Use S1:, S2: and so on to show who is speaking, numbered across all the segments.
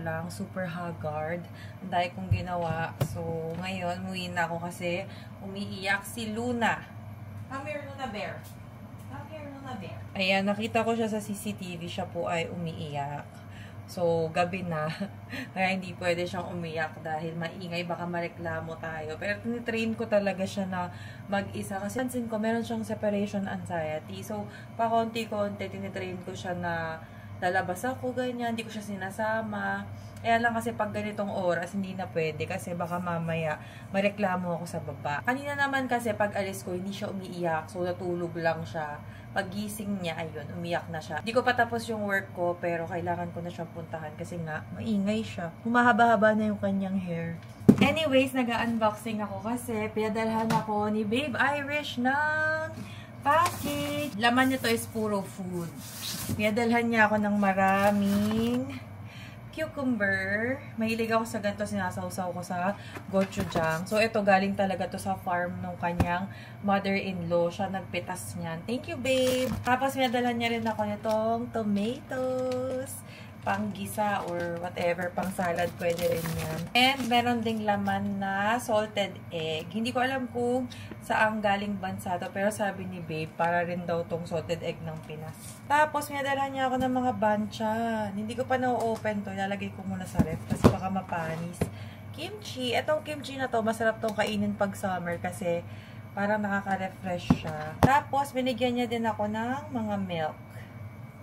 S1: lang, super haggard. Ang dahil kong ginawa. So, ngayon, umuwi na ako kasi umiiyak si Luna. Come here, Luna Bear. Come here, Luna Bear. Ayan, nakita ko siya sa CCTV. Siya po ay umiiyak. So, gabi na. Kaya hindi pwede siyang umiyak dahil maingay. Baka mareklamo tayo. Pero tinitrain ko talaga siya na mag-isa. Kasi pansin ko, meron siyang separation anxiety. So, pa-konti-konti, tinitrain ko siya na lalabas ako, ganyan. Hindi ko siya sinasama. Kaya lang kasi pag ganitong oras, hindi na pwede. Kasi baka mamaya, mareklamo ako sa baba. Kanina naman kasi pag alis ko, hindi siya umiiyak. So, natulog lang siya. Paggising niya, ayun, umiyak na siya. Hindi ko pa tapos yung work ko, pero kailangan ko na siyang puntahan kasi nga, maingay siya. Humahaba-haba na yung kanyang hair. Anyways, nag-unboxing ako kasi pinadalhan ako ni Babe Irish ng package. Laman nito is puro food. Pinadalhan niya ako ng maraming cucumber. Mahilig ako sa ganito, sinasawsaw ko sa gochujang. So, ito galing talaga to sa farm ng kanyang mother-in-law. Siya nagpitas niyan. Thank you, babe! Tapos, minadala niya rin ako nitong tomatoes. Panggisa or whatever, pang salad, pwede rin yan. And, meron ding laman na salted egg. Hindi ko alam kung saan galing bansa to, pero sabi ni babe, para rin daw tong salted egg ng Pinas. Tapos, minadala niya ako ng mga banchan. Hindi ko pa na-open to. Ilalagay ko muna sa ref kasi baka mapanis. Kimchi. Etong kimchi na to, masarap tong kainin pag summer kasi parang nakaka-refresh siya. Tapos, binigyan niya din ako ng mga milk.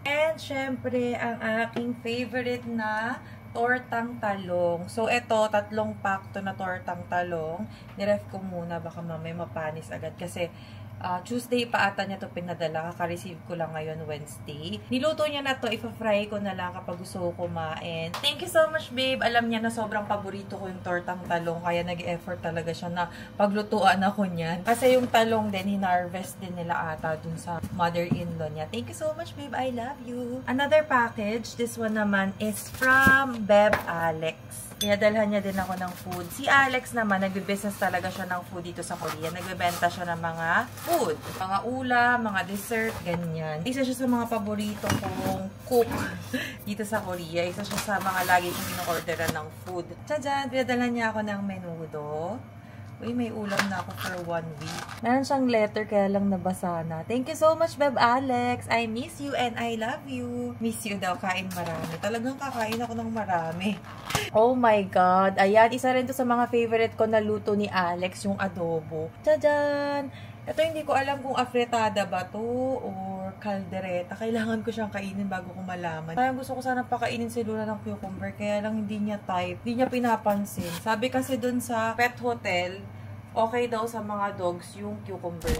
S1: And, syempre, ang aking favorite na tortang talong. So, ito, 3 pack to na tortang talong. Niref ko muna, baka mamay mapanis agad. Kasi, Tuesday pa ata niya to pinadala. Kaka-receive ko lang ngayon Wednesday. Niluto niya na to. Ipa-fry ko na lang kapag gusto ko kumain. Thank you so much, babe. Alam niya na sobrang paborito ko yung tortang talong. Kaya nag-effort talaga siya na paglutuan ako niyan. Kasi yung talong din, hinarvest din nila ata dun sa mother-in-law niya. Thank you so much, babe. I love you. Another package. This one naman is from Beb Alex. Pinadalhan niya din ako ng food. Si Alex naman, nagbe-business talaga siya ng food dito sa Korea. Nagbebenta siya ng mga food. Mga ulam, mga dessert, ganyan. Isa siya sa mga paborito kong cook dito sa Korea. Isa siya sa mga lagi kong in-orderan ng food. Tadyan! Pinadalhan niya ako ng menudo. Uy, may ulam na ako for 1 week. Meron siyang letter, kaya lang nabasa na. Thank you so much, Beb Alex. I miss you and I love you. Miss you daw, kain marami. Talagang kakain ako ng marami. Oh my God. Ayan, isa rin to sa mga favorite ko na luto ni Alex, yung adobo. Tadyan! Ito, hindi ko alam kung afritada ba to or caldereta. Kailangan ko siyang kainin bago ko malaman. Kaya gusto ko sana pakainin si Luna ng cucumber, kaya lang hindi niya type. Hindi niya pinapansin. Sabi kasi dun sa pet hotel, okay daw sa mga dogs yung cucumber.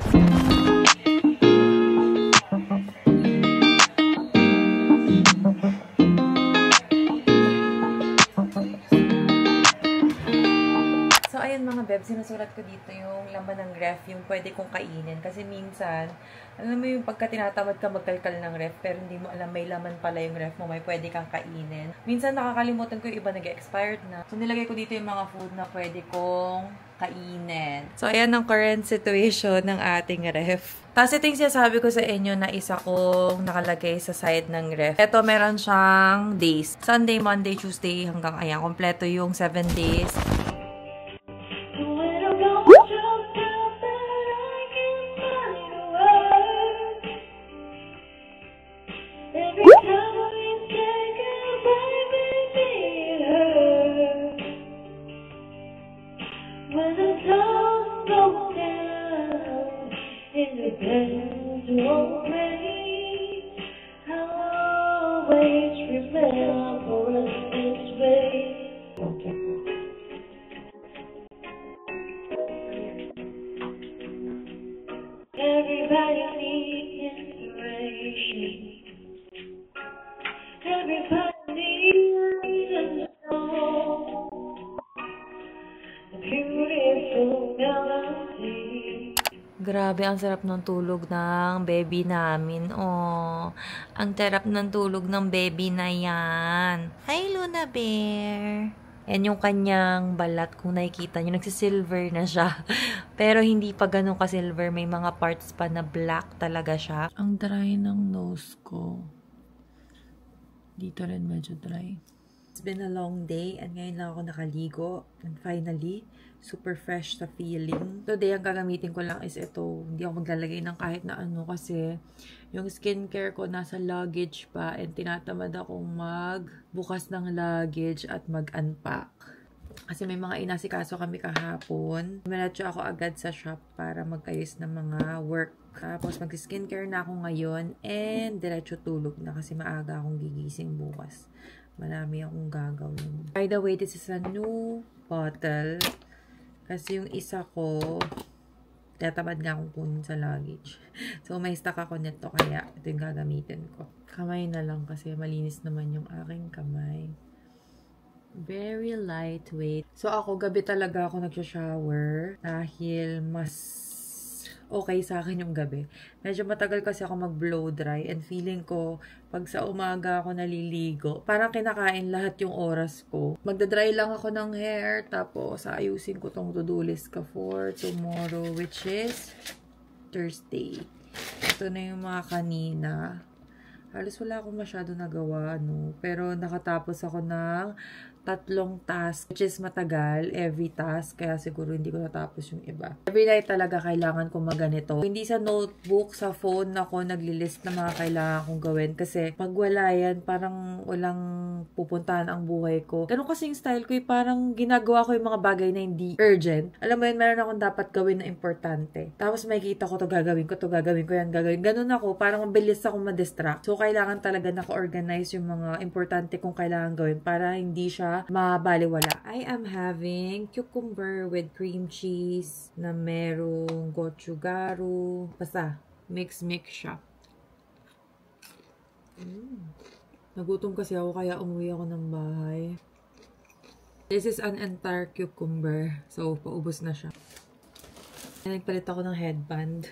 S1: Mga beb, sinusulat ko dito yung laman ng ref, yung pwede kong kainin. Kasi minsan, alam mo yung pagka tinatamad ka magkalkal ng ref, pero hindi mo alam may laman pala yung ref mo, may pwede kang kainin. Minsan nakakalimutan ko yung iba nag-expired na. So, nilagay ko dito yung mga food na pwede kong kainin. So, ayan ang current situation ng ating ref. Tapos ito yung sinasabi ko sa inyo na isa kong nakalagay sa side ng ref. Ito meron siyang days. Sunday, Monday, Tuesday, hanggang ayan. Kompleto yung 7 days.
S2: Everybody needs inspiration. Everybody needs a song. A beautiful melody.
S1: Grabe, ang sarap ng tulog ng baby namin. Oh, ang sarap ng tulog ng baby na yan. Hi, Luna Bear! Yan yung kanyang balat. Kung nakikita nyo, nagsisilver na siya. Pero hindi pa ganun ka-silver. May mga parts pa na black talaga siya. Ang dry ng nose ko. Dito rin medyo dry. It's been a long day and ngayon lang ako nakaligo. And finally, super fresh sa feeling. Today, ang gagamitin ko lang is ito. Hindi ako maglalagay ng kahit na ano kasi yung skincare ko nasa luggage pa and tinatamad akong magbukas ng luggage at mag-unpack. Kasi may mga inasikaso kami kahapon. Diretso ako agad sa shop para mag-ayos ng mga work. Tapos mag-skincare na ako ngayon and diretso tulog na kasi maaga akong gigising bukas. Marami akong gagawin. By the way, this is a new bottle. Kasi yung isa ko, tatamad nga akong kunin sa luggage. So, may stock ako nito kaya ito yung gagamitin ko. Kamay na lang kasi malinis naman yung aking kamay. Very lightweight. So, ako, gabi talaga ako nagsha-shower dahil mas okay sa akin yung gabi. Medyo matagal kasi ako mag-blow dry and feeling ko, pag sa umaga ako naliligo, parang kinakain lahat yung oras ko. Magdadry lang ako ng hair, tapos ayusin ko tong to-do list ko for tomorrow, which is Thursday. Ito na yung mga kanina. Halos wala akong masyado nagawa, no? Pero nakatapos ako ng 3 tasks, which is matagal, every task, kaya siguro hindi ko natapos yung iba. Every night talaga kailangan ko maganito. Hindi sa notebook, sa phone ako naglilist ng mga kailangan kong gawin kasi pag wala yan, parang walang pupuntahan ang buhay ko. Ganun kasi yung style ko, parang ginagawa ko yung mga bagay na hindi urgent. Alam mo yun, meron akong dapat gawin na importante. Tapos makikita ko to gagawin ko, yan gagawin. Ganun ako, parang mabilis ako ma-distract. So, kailangan talaga naka-organize yung mga importante kong kailangan gawin para hindi siya mabaliwala. I am having cucumber with cream cheese na merong gochugaru. Basta, mix siya. Nagutom kasi ako kaya umuwi ako ng bahay. This is an entire cucumber. So, paubos na siya. Nagpalit ako ng headband.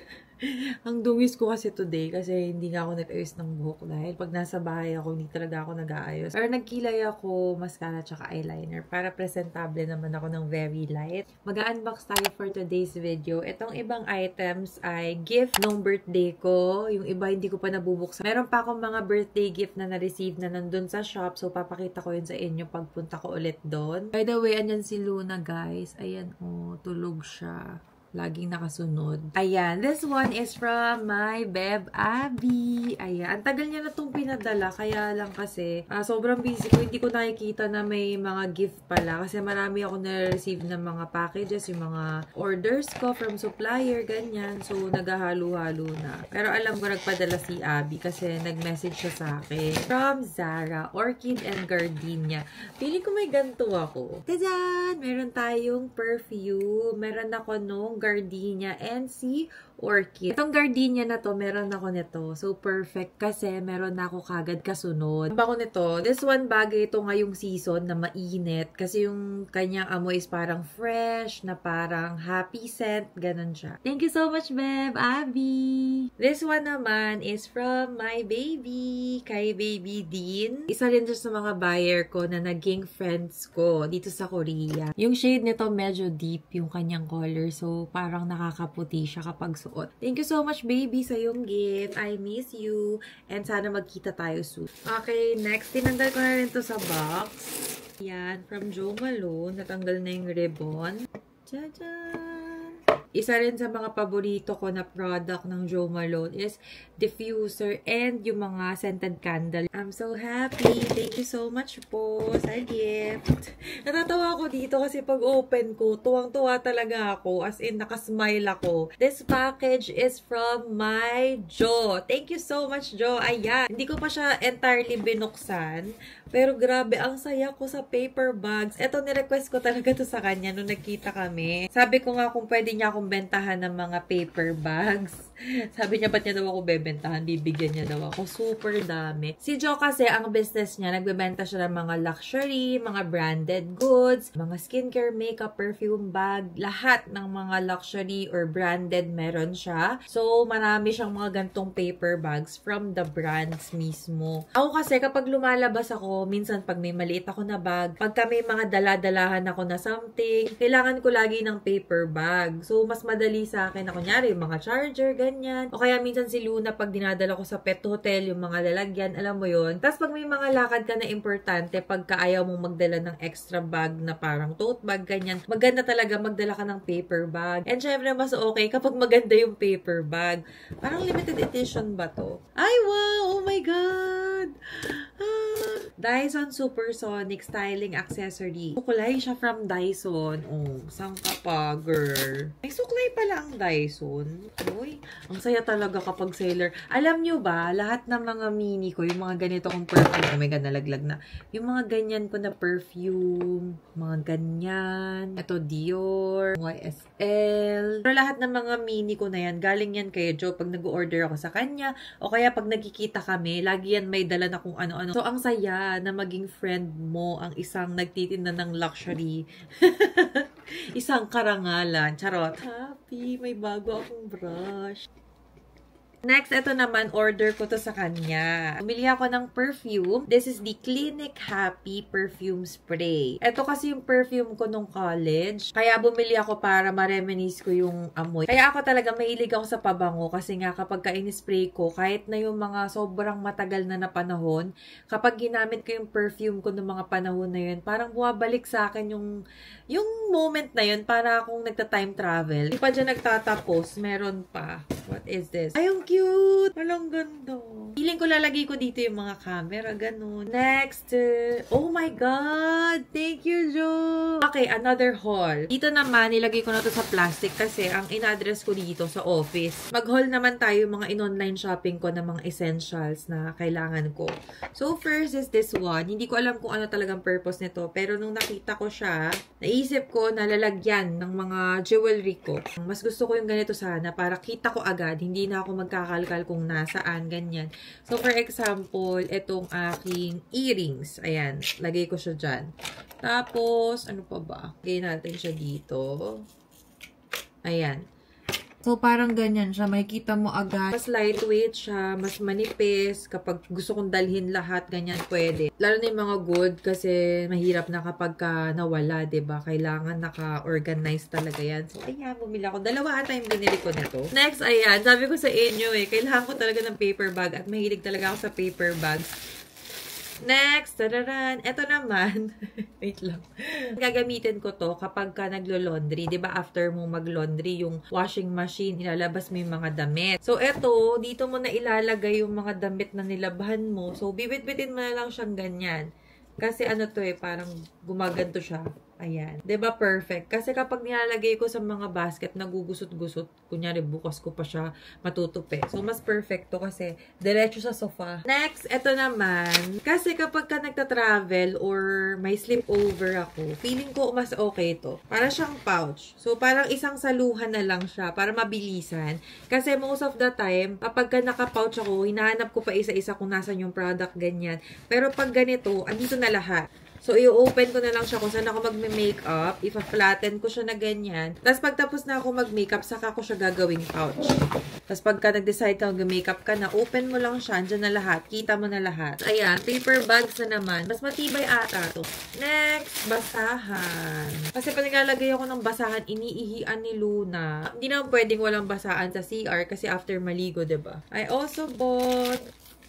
S1: Ang duwis ko kasi today kasi hindi nga ako nag-ayos ng buhok dahil pag nasa bahay ako, hindi talaga ako nag-aayos. Pero nagkilay ako, mascara tsaka eyeliner para presentable naman ako ng very light. Mag-unbox tayo for today's video. Itong ibang items ay gift nung birthday ko. Yung iba hindi ko pa nabubuksan. Meron pa akong mga birthday gift na na-receive na nandun sa shop. So, papakita ko yun sa inyo pagpunta ko ulit doon. By the way, andyan si Luna, guys. Ayan, oh, tulog siya. Laging nakasunod. Ayan. This one is from my Beb Abby. Ayan. Ang tagal niya na itong pinadala. Kaya lang kasi, sobrang busy ko. Hindi ko nakikita na may mga gift pala. Kasi marami ako na-receive ng mga packages, yung mga orders ko from supplier, ganyan. So, naghahalo-halo na. Pero alam ko, nagpadala si Abby kasi nag-message siya sa akin. From Zara, Orchid and Gardenia. Feeling ko may ganito ako. Tadaan! Meron tayong perfume. Meron ako nung Gardenia and si Orchid. Itong Gardenia na to, meron ako nito. So, perfect kasi meron na ako kagad kasunod. Ang bako nito, this one bagay ito ngayong season na mainit kasi yung kanyang amoy is parang fresh, na parang happy scent. Ganon siya. Thank you so much, Beb Abby! This one naman is from my baby, kay Baby Dean. Isa rin sa mga buyer ko na naging friends ko dito sa Korea. Yung shade nito medyo deep yung kanyang color. So, parang nakakaputi siya kapag suot. Thank you so much, baby, sa yung gift. I miss you. And sana magkita tayo soon. Okay, next. Tinanggal ko na rin to sa box. Yan, from Jo Malone. Natanggal na yung ribbon. Tadaan! Isa rin sa mga paborito ko na product ng Jo Malone is diffuser and yung mga scented candle. I'm so happy. Thank you so much po sa gift. Natatawa ako dito kasi pag open ko, tuwang-tuwa talaga ako. As in, nakasmile ako. This package is from my Jo. Thank you so much, Jo. Ayan. Hindi ko pa siya entirely binuksan. Pero grabe, ang saya ko sa paper bags. Ito, nirequest ko talaga to sa kanya nung nagkita kami. Sabi ko nga kung pwede niya akong bentahan ng mga paper bags. Sabi niya, ba't niya daw ako bebentahan? Bibigyan niya daw ako. Super dami. Si Jo kasi, ang business niya, nagbebenta siya ng mga luxury, mga branded goods, mga skincare, makeup, perfume bag, lahat ng mga luxury or branded meron siya. So, marami siyang mga gantong paper bags from the brands mismo. Ako kasi, kapag lumalabas ako, minsan pag may maliit ako na bag, pagka may mga dala-dalahan ako na something, kailangan ko lagi ng paper bag. So, mas madali sa akin na kunyari, yung mga charger, ganyan. O kaya minsan si Luna pag dinadala ko sa pet hotel, yung mga lalagyan, alam mo yon. Tapos pag may mga lakad ka na importante, pagka ayaw mong magdala ng extra bag na parang tote bag, ganyan, maganda talaga magdala ka ng paper bag. And syempre, mas okay kapag maganda yung paper bag. Parang limited edition ba to? Ay, wow! Oh my God! Dyson Supersonic Styling Accessory. Suklay siya from Dyson. Oh, saan ka pa, girl? May suklay pala ang Dyson. Uy, ang saya talaga kapag seller. Alam nyo ba, lahat ng mga mini ko, yung mga ganito kong perfume, oh my God, nalaglag na. Yung mga ganyan ko na perfume, mga ganyan. Ito, Dior, YSL. Pero lahat ng mga mini ko na yan, galing yan kay Joe pag nag-order ako sa kanya. O kaya pag nagkikita kami, lagi yan may dala na kung ano-ano. So, ang saya na maging friend mo ang isang nagtitinda ng luxury. Isang karangalan. Charot. Happy, may bago akong brush. Next, ito naman, order ko to sa kanya. Bumili ako ng perfume. This is the Clinic Happy Perfume Spray. Ito kasi yung perfume ko nung college. Kaya bumili ako para ma-reminisce ko yung amoy. Kaya ako talaga mahilig ako sa pabango kasi nga kapag ka-in-spray ko, kahit na yung mga sobrang matagal na panahon, kapag ginamit ko yung perfume ko nung mga panahon na yun, parang bumabalik sa akin yung moment na yun, para akong nagta-time travel. Di pa dyan nagtatapos, meron pa. What is this? Ay, yung cute! Walang ganda. Feeling ko lalagay ko dito yung mga camera, ganun. Next, oh my God! Thank you, Joe! Okay, another haul. Dito naman, nilagay ko na to sa plastic kasi ang in-address ko dito sa office. Mag-haul naman tayo mga in-online shopping ko ng mga essentials na kailangan ko. So, first is this one. Hindi ko alam kung ano talagang purpose nito, pero nung nakita ko siya, naisip ko na lalagyan ng mga jewelry ko. Mas gusto ko yung ganito sana para kita ko agad, hindi na ako magkakalkal kung nasaan, ganyan. So, for example, itong aking earrings. Ayan, lagay ko siya dyan. Tapos, ano pa ba? Lagay natin siya dito. Ayan. So, parang ganyan siya. Makikita mo agad. Mas lightweight siya. Mas manipis. Kapag gusto kong dalhin lahat, ganyan pwede. Lalo na yung mga good kasi mahirap na kapag nawala, diba? Kailangan naka-organize talaga yan. So, ayan, bumili ako. Dalawa ata yung binili ko nito. Next, ayan. Sabi ko sa inyo kailangan ko talaga ng paper bag at mahilig talaga ako sa paper bags. Next, tararan. Ito naman, wait lang. Gagamitin ko to kapag ka naglo-laundry. Diba after mo mag-laundry, yung washing machine, ilalabas mo yung mga damit. So, ito, dito mo na ilalagay yung mga damit na nilabahan mo. So, bibit-bitin mo na lang siyang ganyan. Kasi ano to parang gumaganto siya. Ayan. Diba perfect? Kasi kapag nilalagay ko sa mga basket, nagugusot-gusot. Kunyari, bukas ko pa siya matutupi. So, mas perfecto kasi diretso sa sofa. Next, ito naman. Kasi kapag ka nagta-travel or may sleepover ako, feeling ko mas okay to. Para siyang pouch. So, parang isang saluhan na lang siya para mabilisan. Kasi most of the time, kapag ka naka-pouch ako, hinahanap ko pa isa-isa kung nasan yung product, ganyan. Pero pag ganito, andito na lahat. So, i-open ko na lang siya kung saan ako magme-makeup. Ipa-flatten ko siya na ganyan. Tapos, pagtapos na ako mag-makeup, saka ko siya gagawing pouch. Tapos, pagka nag-decide ka mag-makeup ka na, open mo lang siya. Andyan na lahat. Kita mo na lahat. Ayan, paper bags na naman. Mas matibay ata to. Next, basahan. Kasi pag naglalagay ako ng basahan, iniihian ni Luna. Hindi naman pwedeng walang basahan sa CR kasi after maligo, diba? I also bought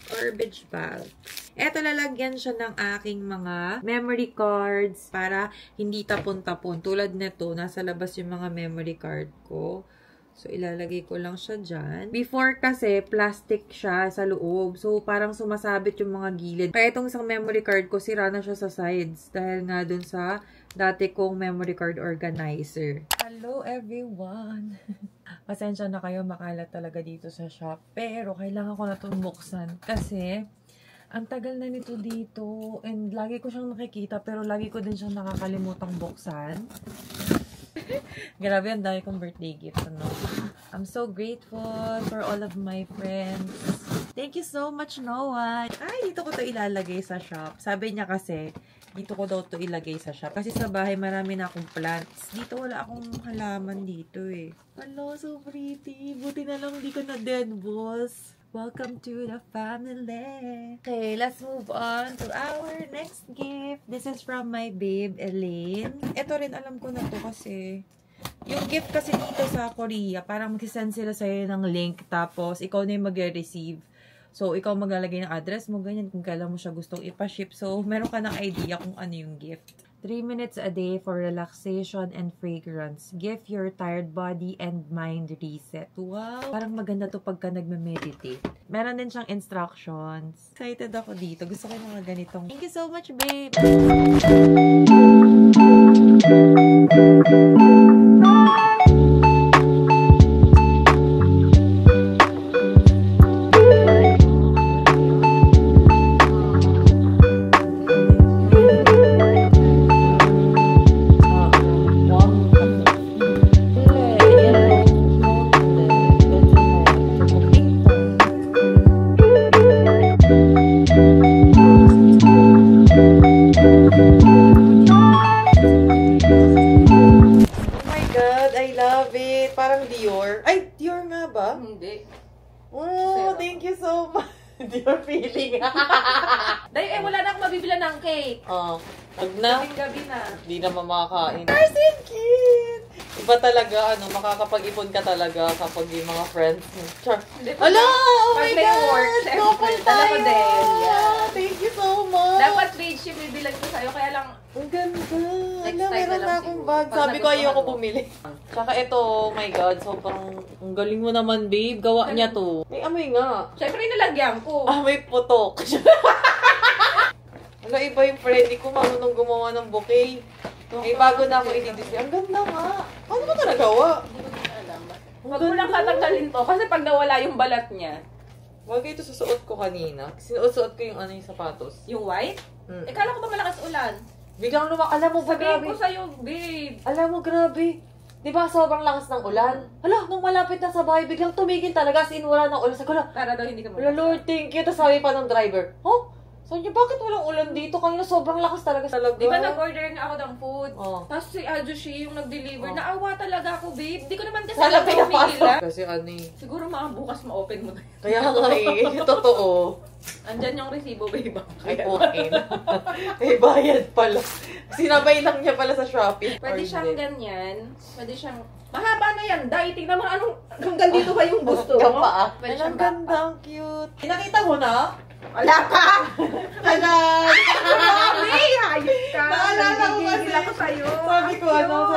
S1: garbage bags. Eto, lalagyan siya ng aking mga memory cards para hindi tapon-tapon. Tulad nito, nasa labas yung mga memory card ko. So, ilalagay ko lang siya dyan. Before kasi, plastic siya sa loob. So, parang sumasabit yung mga gilid. Kaya itong isang memory card ko, sira na siya sa sides. Dahil nga dun sa dati kong memory card organizer. Hello, everyone! Pasensya na kayo, makalat talaga dito sa shop. Pero, kailangan ko na itong buksan. Kasi, ang tagal na nito dito. And, lagi ko siyang nakikita. Pero, lagi ko din siyang nakakalimutang buksan. Grabe, ang dami kong birthday gift. Ano? I'm so grateful for all of my friends. Thank you so much, Noah. Ay, dito ko to ilalagay sa shop. Sabi niya kasi, dito ko daw to ilagay sa shop. Kasi sa bahay, marami na akong plants. Dito, wala akong halaman dito Hello, so pretty. Buti na lang hindi ko na dead balls. Welcome to the family. Okay, let's move on to our next gift. This is from my babe, Elaine. Ito rin, alam ko na to kasi Yung gift kasi dito sa Korea, parang mag-send sila sa'yo ng link, tapos ikaw na yung mag-receive. So, ikaw maglalagay ng address mo, ganyan, kung kailan mo siya gustong ipaship. So, meron ka ng idea kung ano yung gift. 3 minutes a day for relaxation and fragrance. Give your tired body and mind reset. Wow! Parang maganda to pagka nagme-meditate. Meron din siyang instructions. Excited ako dito. Gusto ko yung mga ganitong. Thank you so much, babe!
S3: Hindi.
S1: Oh, thank you so much. Dior feeling.
S3: Dahil wala na akong mabibila ng cake.
S1: Oh, wag na.
S3: Gabi na.
S1: Hindi na makakain. Arsin, cute! Iba talaga, makakapag-ipon ka talaga kapag yung mga friends mo. Char. Ala! Oh my God! Couple tayo!
S3: Yeah.
S1: Thank you so much!
S3: Dapat trade ship bibilag ko sa'yo, kaya lang
S1: ang ganda.
S3: Next
S1: Ala,
S3: time
S1: meron
S3: na
S1: na
S3: lang
S1: akong
S3: siguro.
S1: bag.
S3: Pag
S1: Sabi ko,
S3: nagustuhan
S1: ayoko
S3: mo.
S1: bumili. Tsaka ito, oh my God, sobrang ang galing mo naman, babe. Gawa niya to. May amoy nga.
S3: syempre nilagyan ko.
S1: Ah, may putok. Ala, iba yung friendly ko. Marunong gumawa ng bouquet. May bago na ako i-display. Ang ganda nga. Paano mo ito nagawa?
S3: Hindi ko din alam. Huwag mo lang tatanggalin to kasi pag nawala yung balat niya.
S1: Bagay ito susuot ko kanina. Sinuot ko yung yung sapatos.
S3: Yung white?
S1: Mm.
S3: Eh, kala ko ba malakas ulan?
S1: Biglang alam mo ba,
S3: Sabihin
S1: grabe?
S3: ko sa'yo, babe.
S1: Alam mo, grabe. Di ba, sobrang lakas ng ulan? Hala, nung malapit na sa bahay, biglang tumigil talaga. As in, wala ng ulan. Sabi ko,
S3: Para daw hindi ka
S1: wala, Lord, thank you. Tapos sabi pa ng driver, oh, sabi niya, bakit walang ulan dito? Kanina sobrang lakas talaga.
S3: Di ba nag-order nga ako ng food?
S1: Oh.
S3: Tapos si Ajushi yung nag-deliver.
S1: Oh.
S3: Naawa talaga ako, babe. Di ko naman kasi
S1: Sana
S3: alam kung
S1: pinapasok.
S3: umiilan.
S1: Kasi
S3: Siguro mga bukas ma-open mo na.
S1: kaya nga yung totoo.
S3: Andyan yung resibo, babe.
S1: Ay, okay na. May bayad pala. Sinabay lang niya pala sa Shopee.
S3: Pwede
S1: Or
S3: siyang
S1: hindi.
S3: ganyan. Pwede siyang... Mahaba na yan, Day. Tingnan mo anong... Hanggang dito ba yung gusto mo?
S1: Hanggang paa.
S3: Pwede
S1: Ay,
S3: siyang
S1: ang ganda, ang cute. Nakita mo na?
S3: Wala pa!
S1: Agad!
S3: Grabe! Hayop ka!
S1: Naalala ko kasi.
S3: Nagigigil ako sa'yo.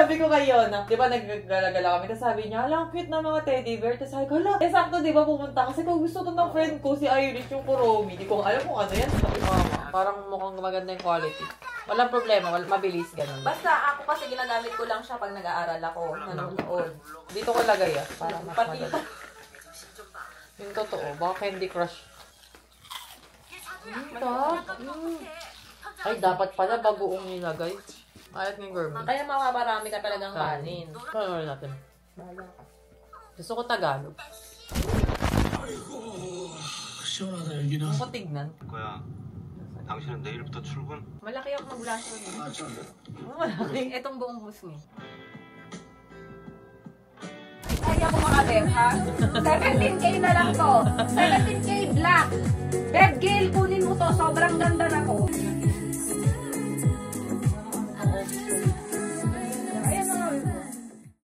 S1: Sabi ko kayo na, di ba naggalagala kami, tapos sabi niya, alam, cute na mga teddy bear, tapos sabi ko, hala, sakto di ba pumunta, kasi kung gusto to ng friend ko, si Irish yung Kuromi, di ko alam kung ano yan, parang mukhang maganda yung quality. Walang problema, mabilis, ganun.
S3: Basta ako kasi ginagamit ko lang siya pag nag-aaral ako, nanonood.
S1: Dito ko lagay para mas
S3: Pati
S1: madali. Yung totoo, baka Candy Crush. Ay, dapat pala bagoong nilagay. Ayat ng gourmet.
S3: Kaya makaparami ka talagang kanin.
S1: Kaya natin. Gusto ko Tagalog.
S4: 시원하다 여기는.
S1: Gusto ko tignan.
S5: 거야. 당신은 내일부터 출근?
S3: Malaki ako mag-blush on.
S1: Malaki.
S3: Etong buong mousse mo. Kaya ako makabeb, ha? 17K na lang to. 17K black. Beb Gale, kunin mo to. Sobrang ganda na to.